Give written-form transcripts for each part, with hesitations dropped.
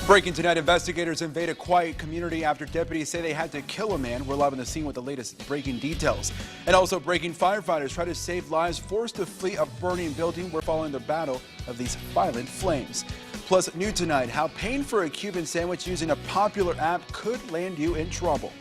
Breaking tonight, investigators invade a quiet community after deputies say they had to kill a man. We're live on the scene with the latest breaking details. And also breaking, firefighters try to save lives forced to flee a burning building. We're following the battle of these violent flames. Plus, new tonight, how paying for a Cuban sandwich using a popular app could land you in trouble.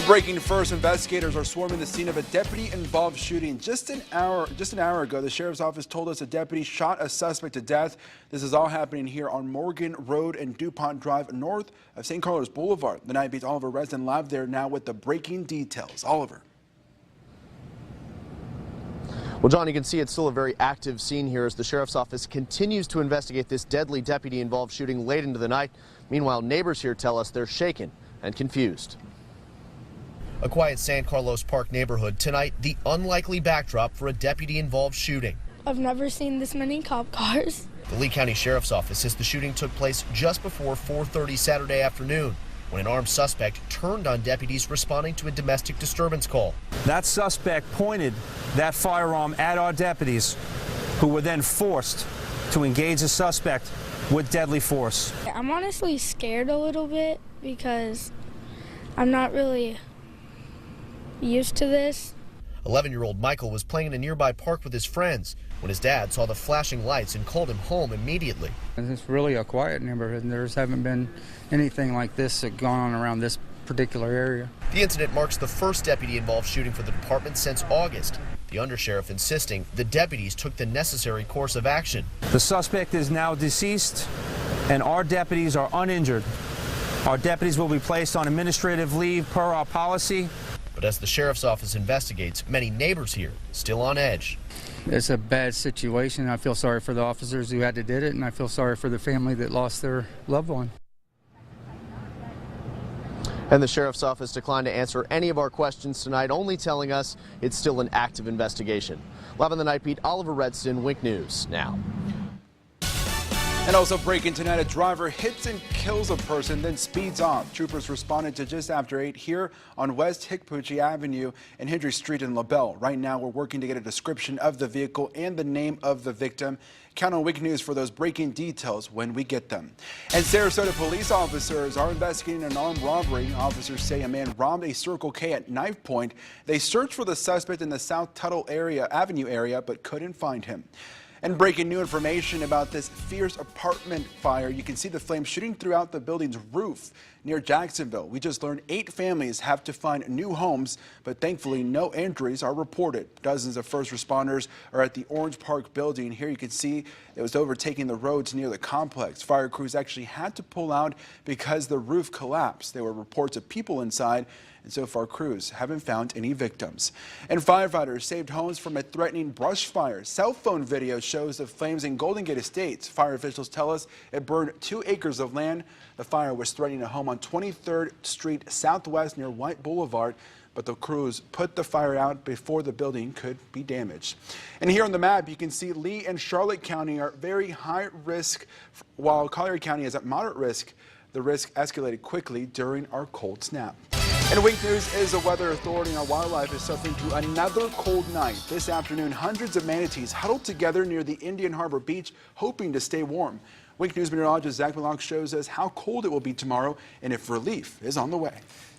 Breaking first, investigators are swarming the scene of a deputy-involved shooting. Just an hour ago, the sheriff's office told us a deputy shot a suspect to death. This is all happening here on Morgan Road and DuPont Drive, north of St. Carlos Boulevard. The Nightbeat's Oliver Resden live there now with the breaking details. Oliver. Well, John, you can see it's still a very active scene here as the sheriff's office continues to investigate this deadly deputy-involved shooting late into the night. Meanwhile, neighbors here tell us they're shaken and confused. A quiet San Carlos Park neighborhood tonight, the unlikely backdrop for a deputy-involved shooting. I've never seen this many cop cars. The Lee County Sheriff's Office says the shooting took place just before 4:30 Saturday afternoon when an armed suspect turned on deputies responding to a domestic disturbance call. That suspect pointed that firearm at our deputies, who were then forced to engage the suspect with deadly force. I'm honestly scared a little bit because I'm not really used to this. 11-year-old Michael was playing in a nearby park with his friends when his dad saw the flashing lights and called him home immediately. It's really a quiet neighborhood, and there haven't been anything like this that gone on around this particular area. The incident marks the first deputy-involved shooting for the department since August. The undersheriff insisting the deputies took the necessary course of action. The suspect is now deceased, and our deputies are uninjured. Our deputies will be placed on administrative leave per our policy. But as the sheriff's office investigates, many neighbors here still on edge. It's a bad situation. I feel sorry for the officers who had to did it, and I feel sorry for the family that lost their loved one. And the sheriff's office declined to answer any of our questions tonight, only telling us it's still an active investigation. Live on the Nightbeat, Oliver Redson, Wink News now. And also breaking tonight, a driver hits and kills a person, then speeds off. Troopers responded to just after 8 here on West Hickpoochie Avenue and Hendry Street in LaBelle. Right now, we're working to get a description of the vehicle and the name of the victim. Count on Wink News for those breaking details when we get them. And Sarasota police officers are investigating an armed robbery. Officers say a man robbed a Circle K at knife point. They searched for the suspect in the South Tuttle Avenue area, but couldn't find him. And breaking new information about this fierce apartment fire. You can see the flames shooting throughout the building's roof near Jacksonville. We just learned 8 families have to find new homes, but thankfully no injuries are reported. Dozens of first responders are at the Orange Park building. Here you can see it was overtaking the roads near the complex. Fire crews actually had to pull out because the roof collapsed. There were reports of people inside, and so far crews haven't found any victims. And firefighters saved homes from a threatening brush fire. Cell phone video shows the flames in Golden Gate Estates. Fire officials tell us it burned 2 acres of land. The fire was threatening a home on 23rd Street Southwest near White Boulevard, but the crews put the fire out before the building could be damaged. And here on the map, you can see Lee and Charlotte County are very high risk, while Collier County is at moderate risk. The risk escalated quickly during our cold snap. And Wink News is a weather authority, and our wildlife is suffering through another cold night. This afternoon, hundreds of manatees huddled together near the Indian Harbor Beach, hoping to stay warm. Wink News meteorologist Zach Malonk shows us how cold it will be tomorrow and if relief is on the way.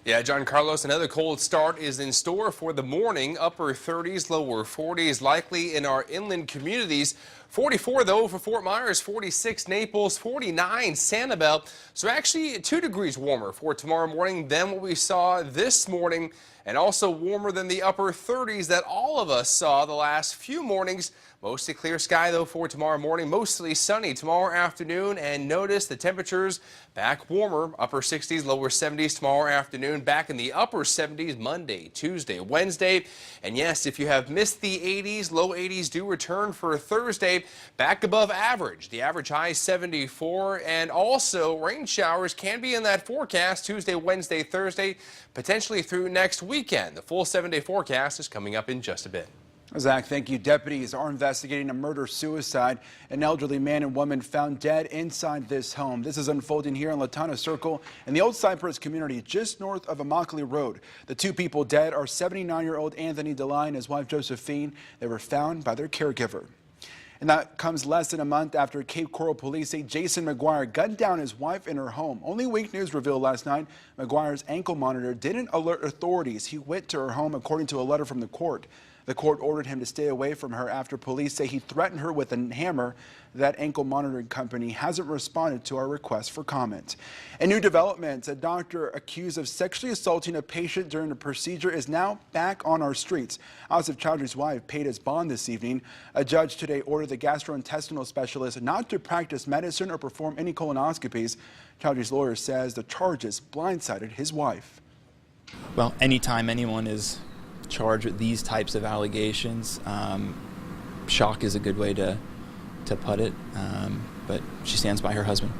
Yeah, John Carlos, another cold start is in store for the morning. Upper 30s, lower 40s likely in our inland communities. 44 though for Fort Myers, 46 Naples, 49 Sanibel. So actually 2 degrees warmer for tomorrow morning than what we saw this morning, and also warmer than the upper 30s that all of us saw the last few mornings. Mostly clear sky though for tomorrow morning, mostly sunny tomorrow afternoon, and notice the temperatures back warmer, upper 60s, lower 70s tomorrow afternoon, back in the upper 70s Monday, Tuesday, Wednesday. And yes, if you have missed the 80s, low 80s do return for Thursday, back above average. The average high 74, and also rain showers can be in that forecast Tuesday, Wednesday, Thursday, potentially through next weekend. The full 7-day forecast is coming up in just a bit. Zach, thank you. Deputies are investigating a murder-suicide. An elderly man and woman found dead inside this home. This is unfolding here on Latana Circle in the Old Cypress community just north of Immokalee Road. The 2 people dead are 79-year-old Anthony DeLine and his wife Josephine. They were found by their caregiver. And that comes less than a month after Cape Coral police say Jason McGuire gunned down his wife in her home. Only Week News revealed last night McGuire's ankle monitor didn't alert authorities. He went to her home according to a letter from the court. The court ordered him to stay away from her after police say he threatened her with a hammer. That ankle monitoring company hasn't responded to our request for comment. And new developments, a doctor accused of sexually assaulting a patient during a procedure is now back on our streets. Asif Chowdhury's wife paid his bond this evening. A judge today ordered the gastrointestinal specialist not to practice medicine or perform any colonoscopies. Chowdhury's lawyer says the charges blindsided his wife. Well, anytime anyone is charged with these types of allegations, shock is a good way to put it, but she stands by her husband.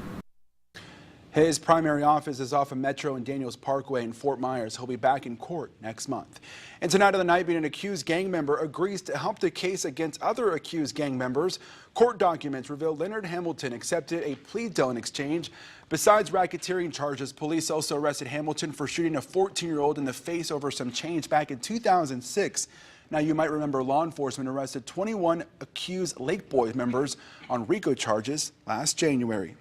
His primary office is off of Metro and Daniels Parkway in Fort Myers. He'll be back in court next month. And tonight on the Nightbeat, an accused gang member agrees to help the case against other accused gang members. Court documents reveal Leonard Hamilton accepted a plea deal in exchange. Besides racketeering charges, police also arrested Hamilton for shooting a 14-year-old in the face over some change back in 2006. Now, you might remember law enforcement arrested 21 accused Lake Boys members on RICO charges last January.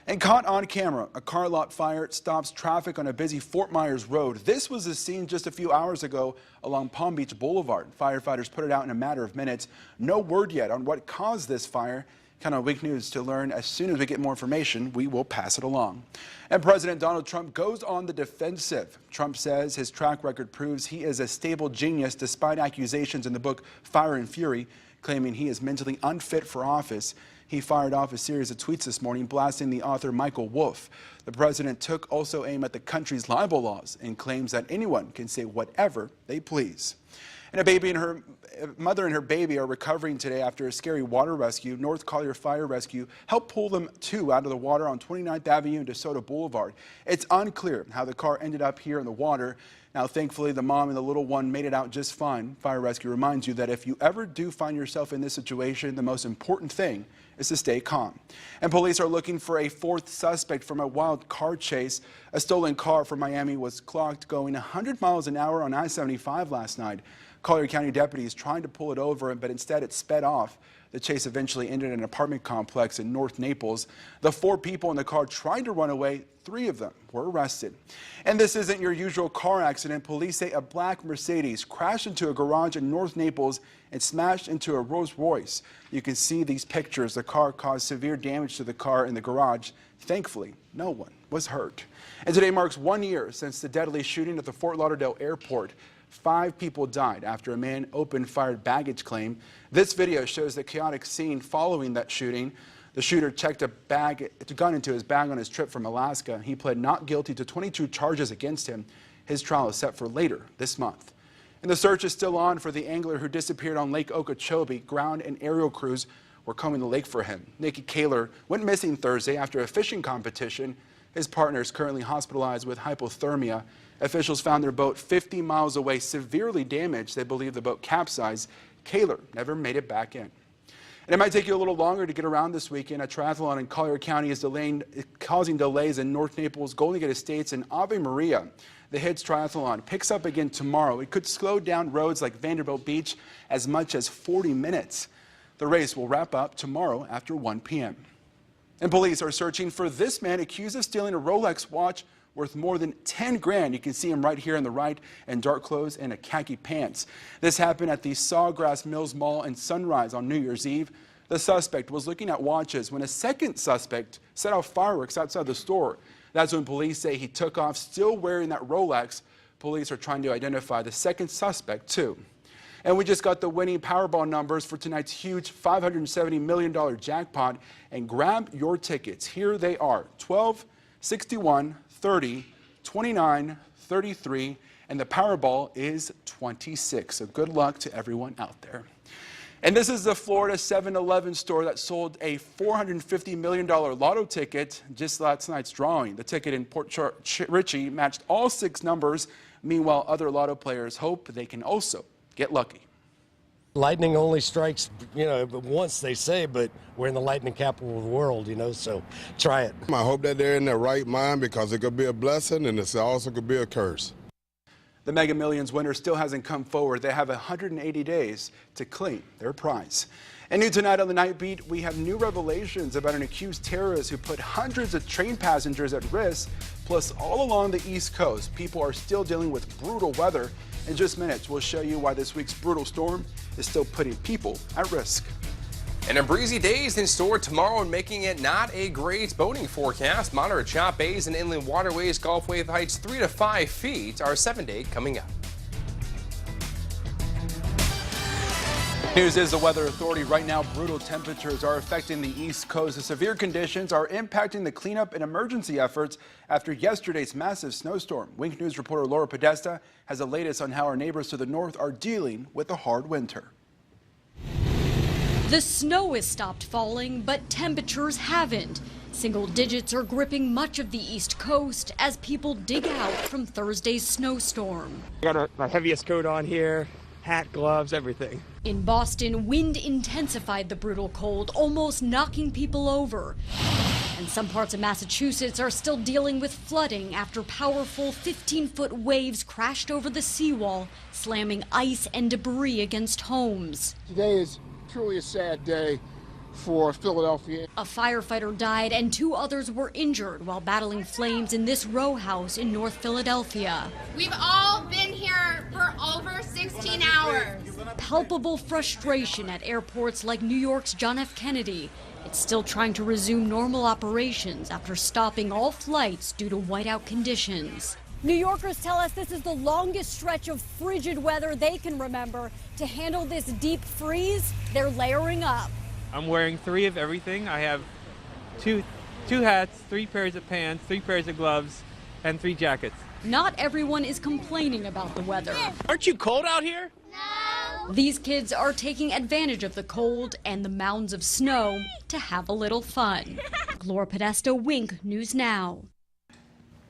And caught on camera, a car lot fire stops traffic on a busy Fort Myers road. This was the scene just a few hours ago along Palm Beach Boulevard. Firefighters put it out in a matter of minutes. No word yet on what caused this fire. Count on Week News to learn. As soon as we get more information, we will pass it along. And President Donald Trump goes on the defensive. Trump says his track record proves he is a stable genius despite accusations in the book Fire and Fury, claiming he is mentally unfit for office. He fired off a series of tweets this morning blasting the author Michael Wolff. The president took also aim at the country's libel laws and claims that anyone can say whatever they please. And a mother and her baby are recovering today after a scary water rescue. North Collier Fire Rescue helped pull them out of the water on 29th Avenue and DeSoto Boulevard. It's unclear how the car ended up here in the water. Now, thankfully, the mom and the little one made it out just fine. Fire Rescue reminds you that if you ever do find yourself in this situation, the most important thing is to stay calm. And police are looking for a fourth suspect from a wild car chase. A stolen car from Miami was clocked going 100 miles an hour on I-75 last night. Collier County deputies trying to pull it over, but instead it sped off. The chase eventually ended in an apartment complex in North Naples. The 4 people in the car tried to run away. 3 of them were arrested. And this isn't your usual car accident. Police say a black Mercedes crashed into a garage in North Naples and smashed into a Rolls Royce. You can see these pictures. The car caused severe damage to the car in the garage. Thankfully, no one was hurt. And today marks 1 year since the deadly shooting at the Fort Lauderdale airport. 5 people died after a man opened fired baggage claim. This video shows the chaotic scene following that shooting. The shooter checked a gun into his bag on his trip from Alaska. He pled not guilty to 22 charges against him. His trial is set for later this month. And the search is still on for the angler who disappeared on Lake Okeechobee. Ground and aerial crews were combing the lake for him. Nikki Kaler went missing Thursday after a fishing competition. His partner is currently hospitalized with hypothermia. Officials found their boat 50 miles away, severely damaged. They believe the boat capsized. Kaler never made it back in. And it might take you a little longer to get around this weekend. A triathlon in Collier County is causing delays in North Naples, Golden Gate Estates, and Ave Maria. The HITS Triathlon picks up again tomorrow. It could slow down roads like Vanderbilt Beach as much as 40 minutes. The race will wrap up tomorrow after 1 p.m. And police are searching for this man accused of stealing a Rolex watch worth more than 10 grand. You can see him right here on the right in dark clothes and a khaki pants. This happened at the Sawgrass Mills Mall in Sunrise on New Year's Eve. The suspect was looking at watches when a second suspect set off fireworks outside the store. That's when police say he took off still wearing that Rolex. Police are trying to identify the second suspect too. And we just got the winning Powerball numbers for tonight's huge $570 million jackpot. And grab your tickets. Here they are: 12, 61, 30, 29, 33, and the Powerball is 26. So good luck to everyone out there. And this is the Florida 7-Eleven store that sold a $450 million lotto ticket just last night's drawing. The ticket in Port Richey matched all 6 numbers. Meanwhile, other lotto players hope they can also get lucky. Lightning only strikes, once, they say, but we're in the lightning capital of the world, so try it. I hope that they're in their right mind, because it could be a blessing and it also could be a curse. The Mega Millions winner still hasn't come forward. They have 180 days to claim their prize. And new tonight on the Nightbeat, we have new revelations about an accused terrorist who put hundreds of train passengers at risk. Plus, all along the East Coast, people are still dealing with brutal weather. In just minutes, we'll show you why this week's brutal storm is still putting people at risk. And a breezy days in store tomorrow and making it not a great boating forecast. Moderate chop bays and inland waterways, Gulf wave heights 3 to 5 feet. Our 7-day coming up. News is the Weather Authority right now, brutal temperatures are affecting the East Coast. The severe conditions are impacting the cleanup and emergency efforts after yesterday's massive snowstorm. Wink News reporter Laura Podesta has the latest on how our neighbors to the north are dealing with a hard winter. The snow has stopped falling, but temperatures haven't. Single digits are gripping much of the East Coast as people dig out from Thursday's snowstorm. I got my heaviest coat on here, hat, gloves, everything. In Boston, wind intensified the brutal cold, almost knocking people over. And some parts of Massachusetts are still dealing with flooding after powerful 15-foot waves crashed over the seawall, slamming ice and debris against homes. Today is truly a sad day for Philadelphia. A firefighter died and 2 others were injured while battling flames in this row house in North Philadelphia. We've all been here for over 16 hours. Palpable frustration at airports like New York's John F. Kennedy. It's still trying to resume normal operations after stopping all flights due to whiteout conditions. New Yorkers tell us this is the longest stretch of frigid weather they can remember. To handle this deep freeze, they're layering up. I'm wearing 3 of everything. I have two hats, 3 pairs of pants, 3 pairs of gloves, and 3 jackets. Not everyone is complaining about the weather. Aren't you cold out here? No. These kids are taking advantage of the cold and the mounds of snow to have a little fun. Laura Podesta, Wink News Now.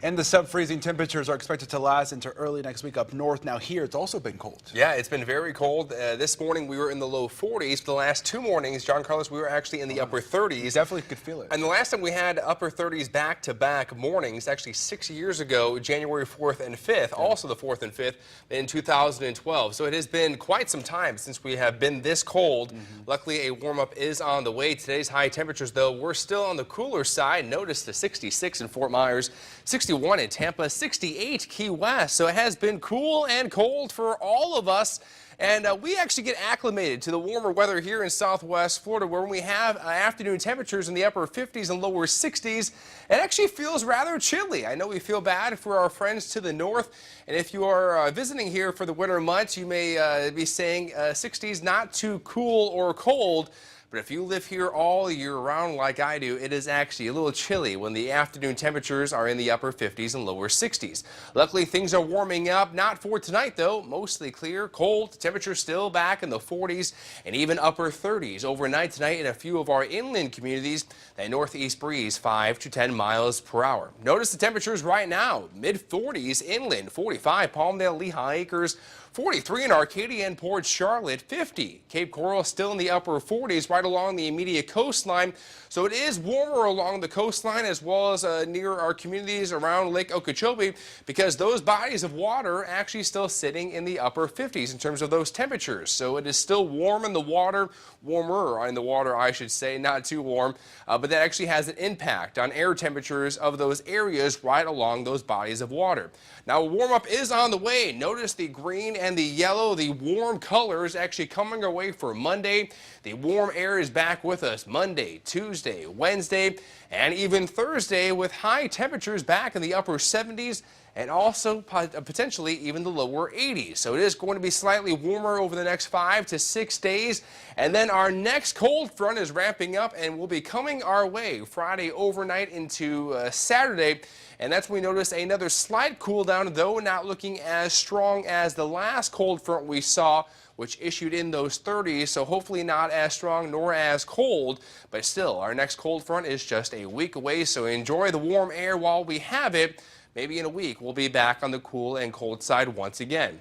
And the sub-freezing temperatures are expected to last into early next week up north. Now here, it's also been cold. Yeah, it's been very cold. This morning we were in the low 40s. The last 2 mornings, John Carlos, we were actually in the upper 30s. Definitely could feel it. And the last time we had upper 30s back-to-back mornings, actually 6 years ago, January 4th and 5th, also the 4th and 5th in 2012. So it has been quite some time since we have been this cold. Luckily, a warm-up is on the way. Today's high temperatures, though, we're still on the cooler side. Notice the 66 in Fort Myers, 61 in Tampa, 68 Key West. So it has been cool and cold for all of us. And we actually get acclimated to the warmer weather here in Southwest Florida, where we have afternoon temperatures in the upper 50s and lower 60s. It actually feels rather chilly. I know we feel bad for our friends to the north. And if you are visiting here for the winter months, you may be saying 60s not too cool or cold. But if you live here all year round like I do, it is actually a little chilly when the afternoon temperatures are in the upper 50s and lower 60s. Luckily, things are warming up. Not for tonight, though. Mostly clear, cold. Temperatures still back in the 40s and even upper 30s overnight tonight in a few of our inland communities. That northeast breeze 5 to 10 miles per hour. Notice the temperatures right now. Mid-40s inland, 45 Palmdale, Lehigh Acres, 43 in Arcadia and Port Charlotte, 50. Cape Coral still in the upper 40s right along the immediate coastline. So it is warmer along the coastline as well as near our communities around Lake Okeechobee because those bodies of water are actually still sitting in the upper 50s in terms of those temperatures. So it is still warm in the water, warmer in the water, I should say, not too warm, but that actually has an impact on air temperatures of those areas right along those bodies of water. Now, a warm-up is on the way. Notice the green and the yellow, the warm colors actually coming our way for Monday. The warm air is back with us Monday, Tuesday, Wednesday, and even Thursday with high temperatures back in the upper 70s and also potentially even the lower 80s. So it is going to be slightly warmer over the next 5 to 6 days. And then our next cold front is ramping up and will be coming our way Friday overnight into Saturday. And that's when we notice another slight cool down, though not looking as strong as the last cold front we saw, which issued in those 30s. So hopefully not as strong nor as cold. But still, our next cold front is just a week away. So enjoy the warm air while we have it. Maybe in a week, we'll be back on the cool and cold side once again.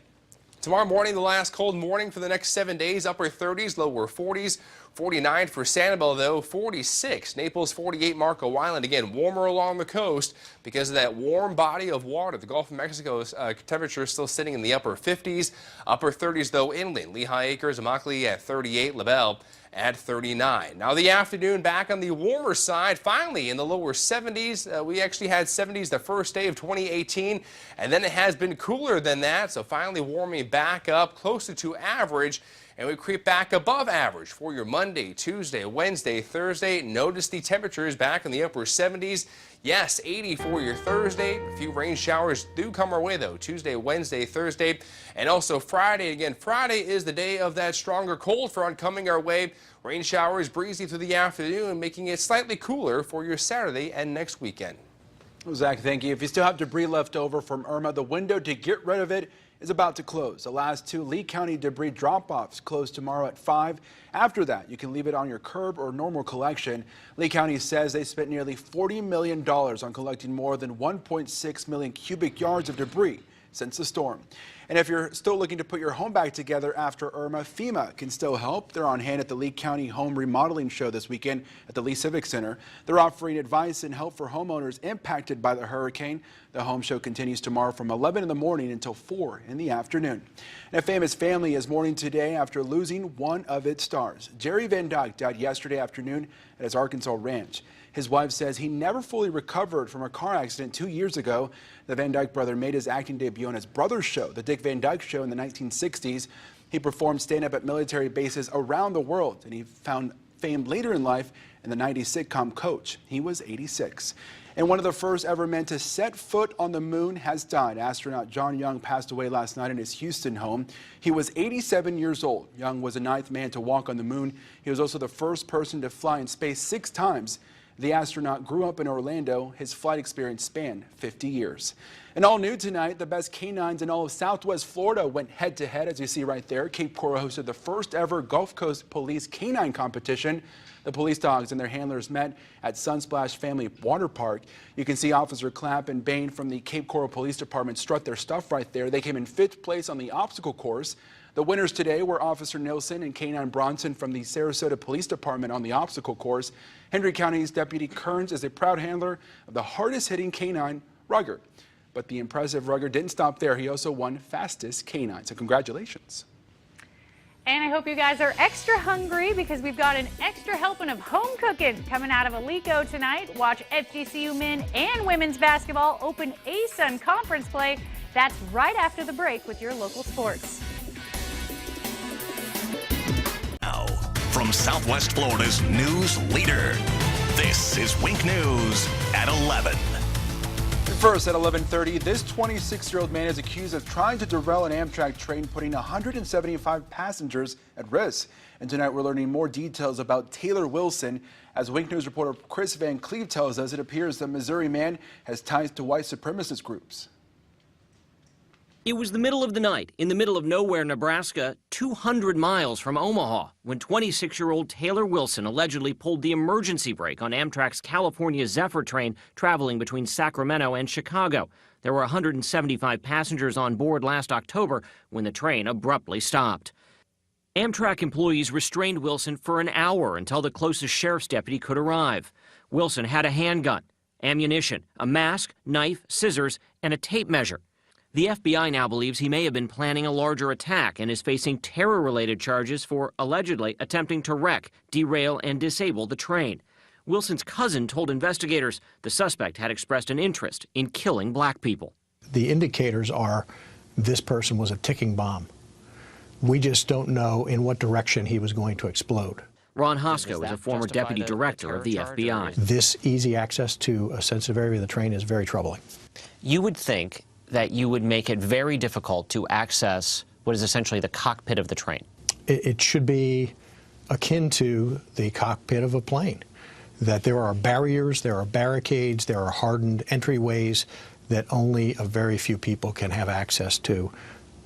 Tomorrow morning, the last cold morning for the next 7 days, upper 30s, lower 40s. 49 for Sanibel, though, 46. Naples, 48, Marco Island. Again, warmer along the coast because of that warm body of water. The Gulf of Mexico's temperature is still sitting in the upper 50s. Upper 30s, though, inland. Lehigh Acres, Immokalee at 38, LaBelle at 39. Now the afternoon back on the warmer side, finally in the lower 70s. We actually had 70s the first day of 2018, and then it has been cooler than that, so finally warming back up closer to average. And we creep back above average for your Monday, Tuesday, Wednesday, Thursday. Notice the temperatures back in the upper 70s. Yes, 80 for your Thursday. A few rain showers do come our way, though, Tuesday, Wednesday, Thursday, and also Friday. Again, Friday is the day of that stronger cold front coming our way. Rain showers breezy through the afternoon, making it slightly cooler for your Saturday and next weekend. Well, Zach, thank you. If you still have debris left over from Irma, the window to get rid of it is about to close. The last 2 Lee County debris drop-offs close tomorrow at 5. After that, you can leave it on your curb or normal collection. Lee County says they spent nearly $40 million on collecting more than 1.6 million cubic yards of debris since the storm. And if you're still looking to put your home back together after Irma, FEMA can still help. They're on hand at the Lee County Home Remodeling Show this weekend at the Lee Civic Center. They're offering advice and help for homeowners impacted by the hurricane. The home show continues tomorrow from 11 in the morning until 4 in the afternoon. And a famous family is mourning today after losing one of its stars. Jerry Van Dyke died yesterday afternoon at his Arkansas ranch. His wife says he never fully recovered from a car accident 2 years ago. The Van Dyke brother made his acting debut on his brother's show, The Dick Van Dyke Show, in the 1960s. He performed stand-up at military bases around the world, and he found fame later in life in the 90s sitcom Coach. He was 86. And one of the first ever men to set foot on the moon has died. Astronaut John Young passed away last night in his Houston home. He was 87 years old. Young was the 9th man to walk on the moon. He was also the first person to fly in space 6 times. The astronaut grew up in Orlando. His flight experience spanned 50 years. And all new tonight, the best canines in all of Southwest Florida went head-to-head, as you see right there. Cape Coral hosted the first ever Gulf Coast Police Canine Competition. The police dogs and their handlers met at Sunsplash Family Water Park. You can see Officer Clapp and Bain from the Cape Coral Police Department strut their stuff right there. They came in 5th place on the obstacle course. The winners today were Officer Nilsson and Canine Bronson from the Sarasota Police Department on the obstacle course. Hendry County's Deputy Kearns is a proud handler of the hardest-hitting canine, Rugger. But the impressive Rugger didn't stop there. He also won fastest canine. So congratulations. And I hope you guys are extra hungry because we've got an extra helping of home cooking coming out of Alico tonight. Watch FGCU men and women's basketball open ASUN conference play. That's right after the break with your local sports. Now, from Southwest Florida's news leader, this is Wink News at 11. First, at 11:30, this 26-year-old man is accused of trying to derail an Amtrak train, putting 175 passengers at risk. And tonight, we're learning more details about Taylor Wilson. As Wink News reporter Chris Van Cleve tells us, it appears the Missouri man has ties to white supremacist groups. It was the middle of the night, in the middle of nowhere, Nebraska, 200 miles from Omaha, when 26-year-old Taylor Wilson allegedly pulled the emergency brake on Amtrak's California Zephyr train traveling between Sacramento and Chicago. There were 175 passengers on board last October when the train abruptly stopped. Amtrak employees restrained Wilson for an hour until the closest sheriff's deputy could arrive. Wilson had a handgun, ammunition, a mask, knife, scissors, and a tape measure. The FBI now believes he may have been planning a larger attack and is facing terror-related charges for allegedly attempting to wreck, derail, and disable the train. Wilson's cousin told investigators the suspect had expressed an interest in killing black people. The indicators are this person was a ticking bomb. We just don't know in what direction he was going to explode. Ron Hosko is a former deputy director of the FBI. This easy access to a sensitive area of the train is very troubling. You would think that you would make it very difficult to access what is essentially the cockpit of the train. It should be akin to the cockpit of a plane, that there are barriers, there are barricades, there are hardened entryways that only a very few people can have access to,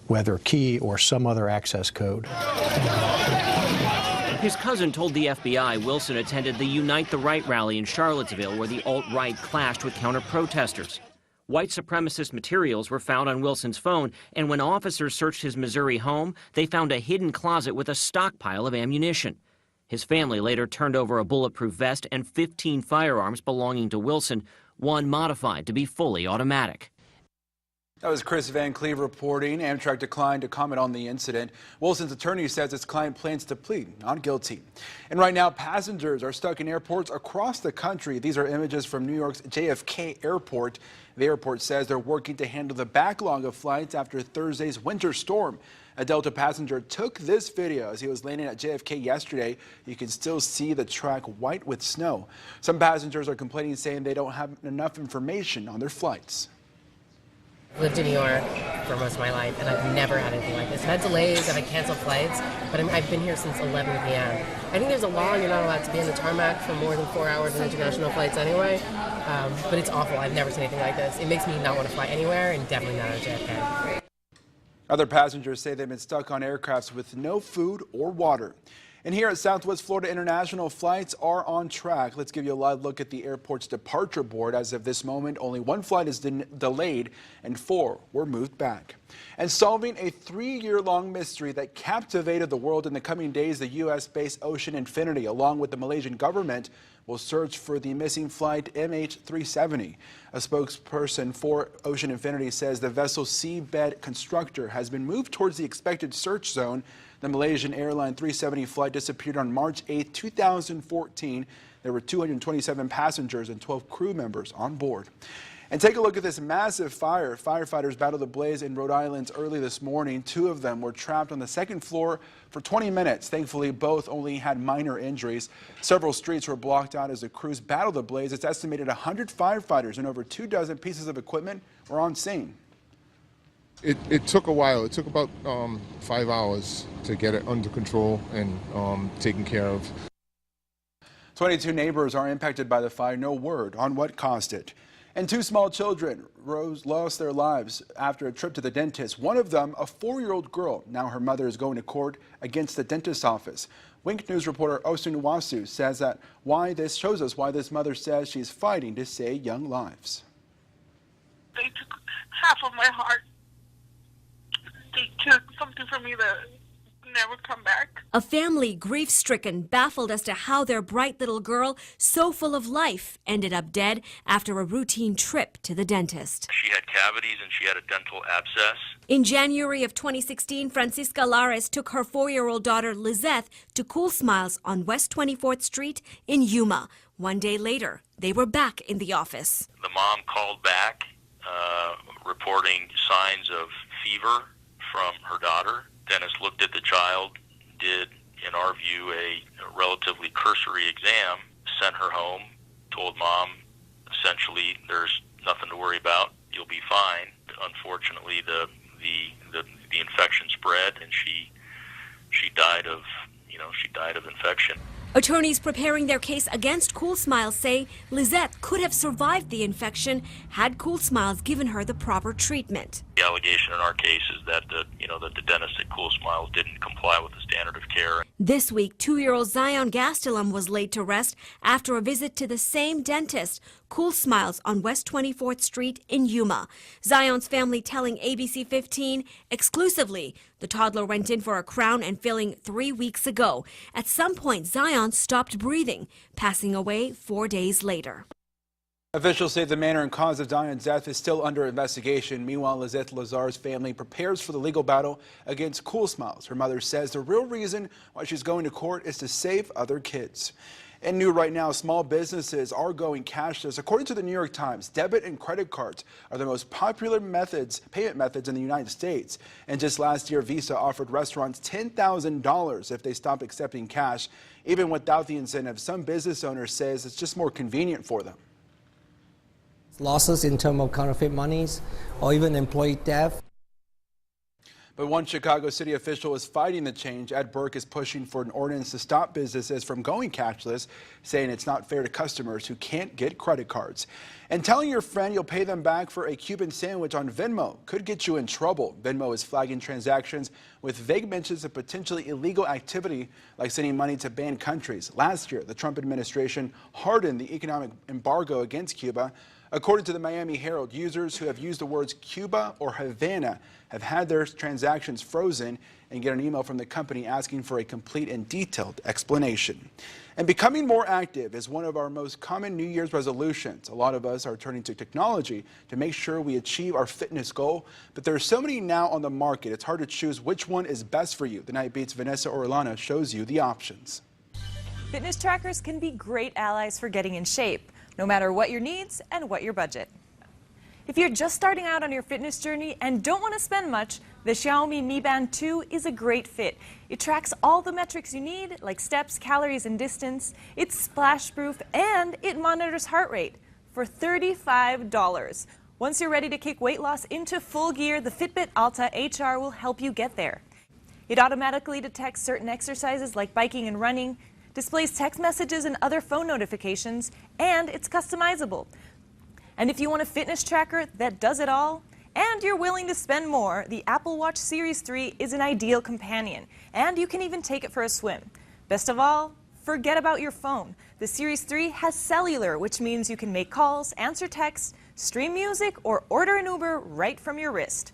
whether key or some other access code. His cousin told the FBI Wilson attended the Unite the Right rally in Charlottesville where the alt-right clashed with counter-protesters. White supremacist materials were found on Wilson's phone, and when officers searched his Missouri home, they found a hidden closet with a stockpile of ammunition. His family later turned over a bulletproof vest and 15 firearms belonging to Wilson, one modified to be fully automatic. That was Chris Van Cleve reporting. Amtrak declined to comment on the incident. Wilson's attorney says his client plans to plead not guilty. And right now, passengers are stuck in airports across the country. These are images from New York's JFK Airport. The airport says they're working to handle the backlog of flights after Thursday's winter storm. A Delta passenger took this video as he was landing at JFK yesterday. You can still see the track white with snow. Some passengers are complaining, saying they don't have enough information on their flights. I've lived in New York for most of my life, and I've never had anything like this. I've had delays, I've had canceled flights, but I've been here since 11 p.m. I think there's a law you're not allowed to be in the tarmac for more than 4 hours in international flights anyway, but it's awful. I've never seen anything like this. It makes me not want to fly anywhere, and definitely not at JFK. Other passengers say they've been stuck on aircrafts with no food or water. And here at Southwest Florida, international flights are on track. Let's give you a live look at the airport's departure board. As of this moment, only one flight is delayed and 4 were moved back. And solving a 3-year-long mystery that captivated the world in the coming days, the U.S.-based Ocean Infinity, along with the Malaysian government, will search for the missing flight MH370. A spokesperson for Ocean Infinity says the vessel's seabed constructor has been moved towards the expected search zone. The Malaysian airline 370 flight disappeared on March 8, 2014. There were 227 passengers and 12 crew members on board. And take a look at this massive fire. Firefighters battled the blaze in Rhode Island early this morning. 2 of them were trapped on the 2nd floor for 20 minutes. Thankfully, both only had minor injuries. Several streets were blocked out as the crews battled the blaze. It's estimated 100 firefighters and over 24 pieces of equipment were on scene. It took a while. It took about 5 hours to get it under control and taken care of. 22 neighbors are impacted by the fire. No word on what caused it. And 2 small children lost their lives after a trip to the dentist. One of them, a 4-year-old girl. Now her mother is going to court against the dentist's office. Wink News reporter Osun Wasu says that shows us why this mother says she's fighting to save young lives. They took half of my heart. They took something from me that never come back. A family grief-stricken, baffled as to how their bright little girl, so full of life, ended up dead after a routine trip to the dentist. She had cavities and she had a dental abscess. In January of 2016, Francisca Lares took her 4-year-old daughter Lizeth to Cool Smiles on West 24th Street in Yuma. One day later, they were back in the office. The mom called back reporting signs of fever from her daughter. Dentist looked at the child, did, in our view, a relatively cursory exam, sent her home, told mom, essentially, there's nothing to worry about, you'll be fine. Unfortunately, the infection spread, and she died of infection. Attorneys preparing their case against Cool Smiles say Lizette could have survived the infection had Cool Smiles given her the proper treatment. The allegation in our case is that the dentist at Cool Smiles didn't comply with the standard of care. This week, 2-year-old Zion Gastelum was laid to rest after a visit to the same dentist, Cool Smiles on West 24th Street in Yuma. Zion's family telling ABC 15 exclusively the toddler went in for a crown and filling 3 weeks ago. At some point, Zion stopped breathing, passing away 4 days later. Officials say the manner and cause of Zion's death is still under investigation. Meanwhile, Lizette Lazar's family prepares for the legal battle against Cool Smiles. Her mother says the real reason why she's going to court is to save other kids. And new right now, small businesses are going cashless. According to the New York Times, debit and credit cards are the most popular payment methods in the United States. And just last year, Visa offered restaurants $10,000 if they stop accepting cash. Even without the incentive, some business owners says it's just more convenient for them. Losses in terms of counterfeit monies or even employee theft. But one Chicago city official is fighting the change. Ed Burke is pushing for an ordinance to stop businesses from going cashless, saying it's not fair to customers who can't get credit cards. And telling your friend you'll pay them back for a Cuban sandwich on Venmo could get you in trouble. Venmo is flagging transactions with vague mentions of potentially illegal activity like sending money to banned countries. Last year, the Trump administration hardened the economic embargo against Cuba. According to the Miami Herald, users who have used the words Cuba or Havana have had their transactions frozen and get an email from the company asking for a complete and detailed explanation. And becoming more active is one of our most common New Year's resolutions. A lot of us are turning to technology to make sure we achieve our fitness goal, but there are so many now on the market, it's hard to choose which one is best for you. The Nightbeat's Vanessa Orellana shows you the options. Fitness trackers can be great allies for getting in shape, no matter what your needs and what your budget. If you're just starting out on your fitness journey and don't want to spend much, the Xiaomi Mi Band 2 is a great fit. It tracks all the metrics you need, like steps, calories, and distance. It's splash-proof, and it monitors heart rate for $35. Once you're ready to kick weight loss into full gear, the Fitbit Alta HR will help you get there. It automatically detects certain exercises like biking and running, displays text messages and other phone notifications, and it's customizable. And if you want a fitness tracker that does it all, and you're willing to spend more, the Apple Watch Series 3 is an ideal companion, and you can even take it for a swim. Best of all, forget about your phone. The Series 3 has cellular, which means you can make calls, answer texts, stream music, or order an Uber right from your wrist.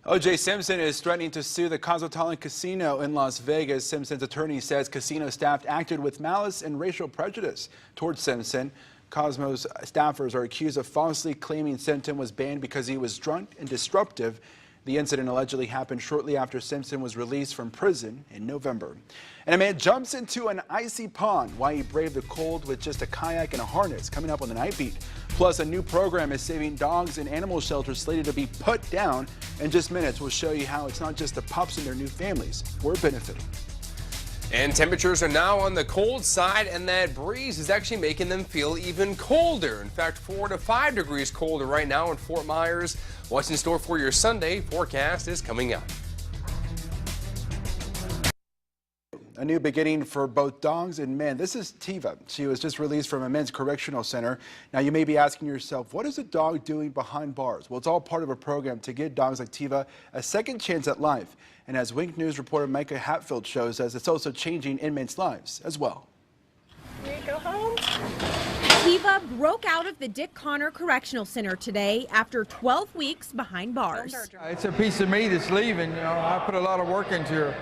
O.J. Simpson is threatening to sue the Cosmopolitan Casino in Las Vegas. Simpson's attorney says casino staff acted with malice and racial prejudice towards Simpson. Cosmo's staffers are accused of falsely claiming Simpson was banned because he was drunk and disruptive. The incident allegedly happened shortly after Simpson was released from prison in November. And a man jumps into an icy pond. Why he braved the cold with just a kayak and a harness. Coming up on the Nightbeat. Plus, a new program is saving dogs in animal shelters slated to be put down. In just minutes, we'll show you how it's not just the pups and their new families we're benefiting. And temperatures are now on the cold side, and that breeze is actually making them feel even colder. In fact, 4 to 5 degrees colder right now in Fort Myers. What's in store for your Sunday forecast is coming up. A new beginning for both dogs and men. This is Tiva. She was just released from a men's correctional center. Now you may be asking yourself, what is a dog doing behind bars? Well, it's all part of a program to give dogs like Tiva a second chance at life. And as Wink News reporter Micah Hatfield shows us, it's also changing inmates' lives as well. Here you go home. Tiva broke out of the Dick Connor Correctional Center today after 12 weeks behind bars. It's a piece of me that's leaving. You know, I put a lot of work into her.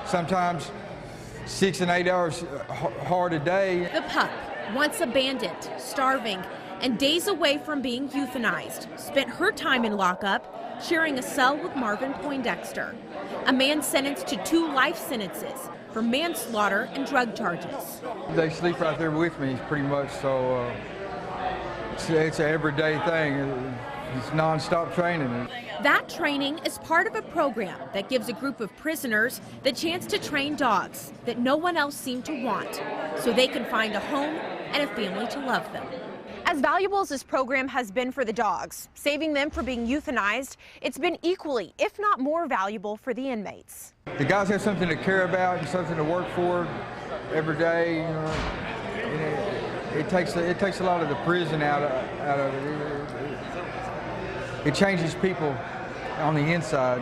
Sometimes 6 and 8 hours hard a day. The pup, once abandoned, starving, and days away from being euthanized, spent her time in lockup sharing a cell with Marvin Poindexter, a man sentenced to 2 life sentences for manslaughter and drug charges. They sleep right there with me pretty much, so it's an everyday thing. It's nonstop training. That training is part of a program that gives a group of prisoners the chance to train dogs that no one else seemed to want, so they can find a home and a family to love them. As valuable as this program has been for the dogs, saving them from being euthanized, it's been equally, if not more valuable for the inmates. The guys have something to care about and something to work for every day. You know, and it takes a lot of the prison out of it. It changes people on the inside.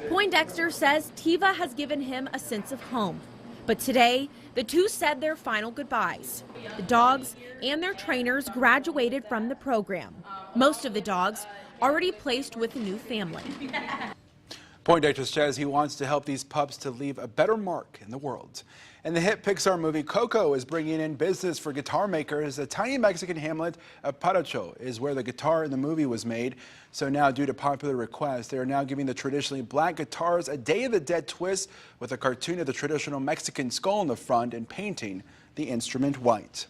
Poindexter says Tiva has given him a sense of home. But today, the two said their final goodbyes. The dogs and their trainers graduated from the program. Most of the dogs already placed with a new family. Poindexter says he wants to help these pups to leave a better mark in the world. And the hit Pixar movie Coco is bringing in business for guitar makers. The tiny Mexican hamlet of Paracho is where the guitar in the movie was made. So now, due to popular request, they are now giving the traditionally black guitars a Day of the Dead twist with a cartoon of the traditional Mexican skull in the front and painting the instrument white.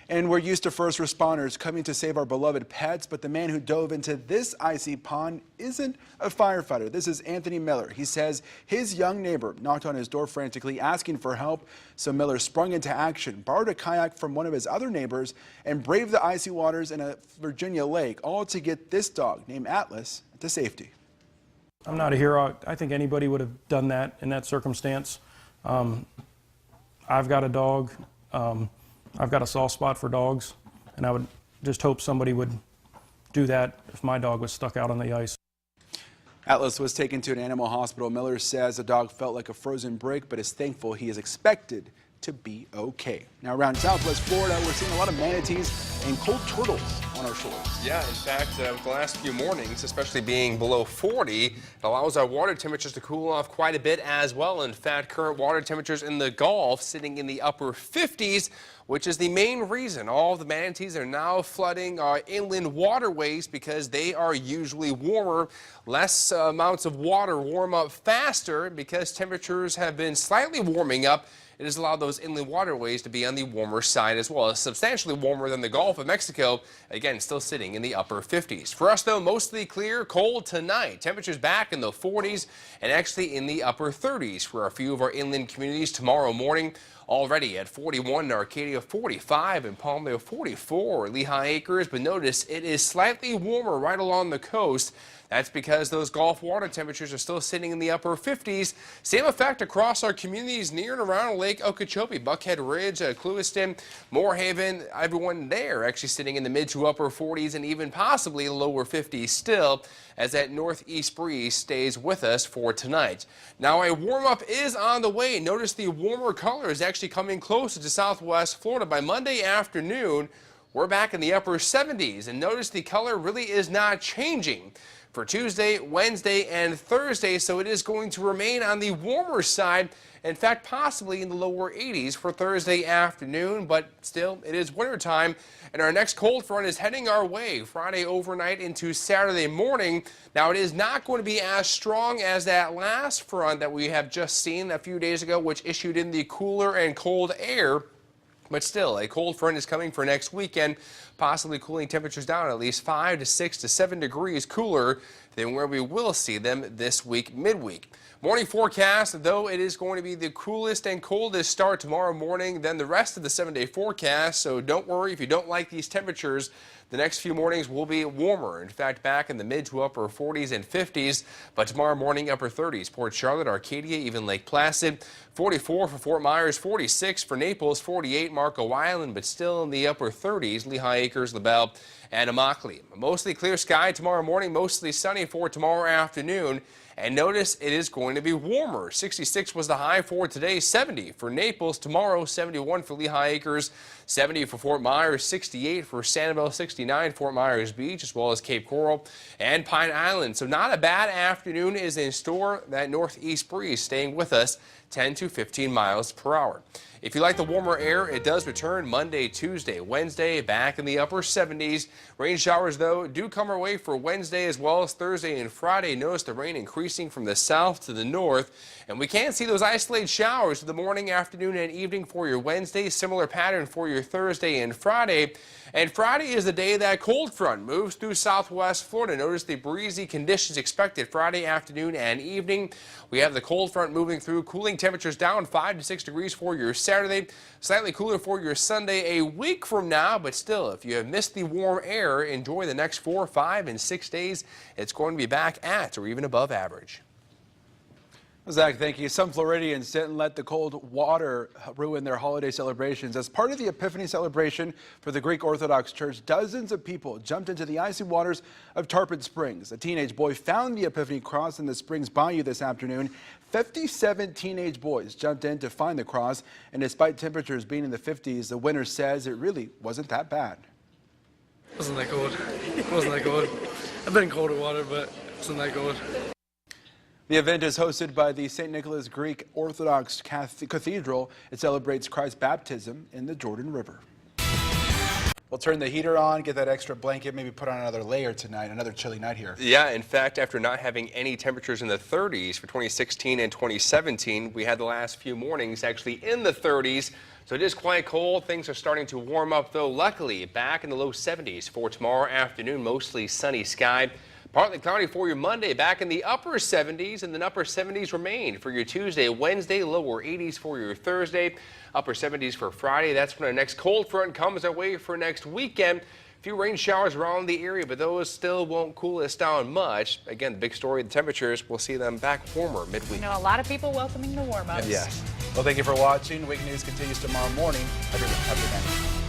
And we're used to first responders coming to save our beloved pets, but the man who dove into this icy pond isn't a firefighter. This is Anthony Miller. He says his young neighbor knocked on his door frantically asking for help, so Miller sprung into action, borrowed a kayak from one of his other neighbors, and braved the icy waters in a Virginia lake, all to get this dog, named Atlas, to safety. I'm not a hero. I think anybody would have done that in that circumstance. I've got a dog. I've got a soft spot for dogs, and I would just hope somebody would do that if my dog was stuck out on the ice. Atlas was taken to an animal hospital. Miller says the dog felt like a frozen brick, but is thankful he is expected to be okay. Now, around Southwest Florida, we're seeing a lot of manatees and cold turtles on our shores. Yeah, in fact, with the last few mornings, especially being below 40, it allows our water temperatures to cool off quite a bit as well. In fact, current water temperatures in the Gulf sitting in the upper 50s, which is the main reason all the manatees are now flooding our inland waterways, because they are usually warmer. Less amounts of water warm up faster because temperatures have been slightly warming up. It has allowed those inland waterways to be on the warmer side as well. Substantially warmer than the Gulf of Mexico. Again, still sitting in the upper 50s. For us, though, mostly clear, cold tonight. Temperatures back in the 40s and actually in the upper 30s for a few of our inland communities tomorrow morning. Already at 41 in Arcadia, 45 in Palmdale, 44 Lehigh Acres. But notice it is slightly warmer right along the coast. That's because those Gulf water temperatures are still sitting in the upper 50s. Same effect across our communities near and around Lake Okeechobee, Buckhead Ridge, Clewiston, Moorhaven. Everyone there actually sitting in the mid to upper 40s and even possibly lower 50s still, as that northeast breeze stays with us for tonight. Now a warm-up is on the way. Notice the warmer color is actually coming closer to southwest Florida. By Monday afternoon, we're back in the upper 70s, and notice the color really is not changing for Tuesday, Wednesday, and Thursday, so it is going to remain on the warmer side. In fact, possibly in the lower 80s for Thursday afternoon, but still, it is wintertime, and our next cold front is heading our way Friday overnight into Saturday morning. Now, it is not going to be as strong as that last front that we have just seen a few days ago, which issued in the cooler and cold air. But still, a cold front is coming for next weekend, possibly cooling temperatures down at least 5 to 6 to 7 degrees cooler than where we will see them this week, midweek. Morning forecast, though, it is going to be the coolest and coldest start tomorrow morning than the rest of the 7-day forecast. So don't worry if you don't like these temperatures. The next few mornings will be warmer. In fact, back in the mid to upper 40s and 50s. But tomorrow morning, upper 30s. Port Charlotte, Arcadia, even Lake Placid. 44 for Fort Myers, 46 for Naples, 48 Marco Island, but still in the upper 30s. Lehigh Acres, LaBelle, and Immokalee. Mostly clear sky tomorrow morning, mostly sunny for tomorrow afternoon. And notice it is going to be warmer. 66 was the high for today, 70 for Naples tomorrow, 71 for Lehigh Acres, 70 for Fort Myers, 68 for Sanibel, 69 Fort Myers Beach, as well as Cape Coral and Pine Island. So not a bad afternoon is in store. That northeast breeze staying with us 10 to 15 miles per hour. If you like the warmer air, it does return Monday, Tuesday, Wednesday, back in the upper 70s. Rain showers, though, do come our way for Wednesday as well as Thursday and Friday. Notice the rain increasing from the south to the north. And we can see those isolated showers in the morning, afternoon, and evening for your Wednesday. Similar pattern for your Thursday and Friday. And Friday is the day that cold front moves through southwest Florida. Notice the breezy conditions expected Friday afternoon and evening. We have the cold front moving through, cooling temperatures down 5 to 6 degrees for your Saturday. Slightly cooler for your Sunday a week from now, but still, if you have missed the warm air, enjoy the next 4, 5, and 6 days. It's going to be back at or even above average. Zach, thank you. Some Floridians didn't let the cold water ruin their holiday celebrations. As part of the Epiphany celebration for the Greek Orthodox Church, dozens of people jumped into the icy waters of Tarpon Springs. A teenage boy found the Epiphany cross in the Springs Bayou this afternoon. 57 teenage boys jumped in to find the cross, and despite temperatures being in the 50s, the winner says it really wasn't that bad. It wasn't that cold. It wasn't that cold. I've been in colder water, but it wasn't that cold. The event is hosted by the St. Nicholas Greek Orthodox Cathedral. It celebrates Christ's baptism in the Jordan River. We'll turn the heater on, get that extra blanket, maybe put on another layer tonight, another chilly night here. Yeah, in fact, after not having any temperatures in the 30s for 2016 and 2017, we had the last few mornings actually in the 30s. So it is quite cold. Things are starting to warm up, though. Luckily, back in the low 70s for tomorrow afternoon, mostly sunny sky. Partly cloudy for your Monday, back in the upper 70s, and then upper 70s remain for your Tuesday, Wednesday, lower 80s for your Thursday, upper 70s for Friday. That's when our next cold front comes our way for next weekend. A few rain showers around the area, but those still won't cool us down much. Again, the big story, the temperatures, we'll see them back warmer midweek. You know, a lot of people welcoming the warm-ups. Yes. Well, thank you for watching. Week News continues tomorrow morning. Have a good night.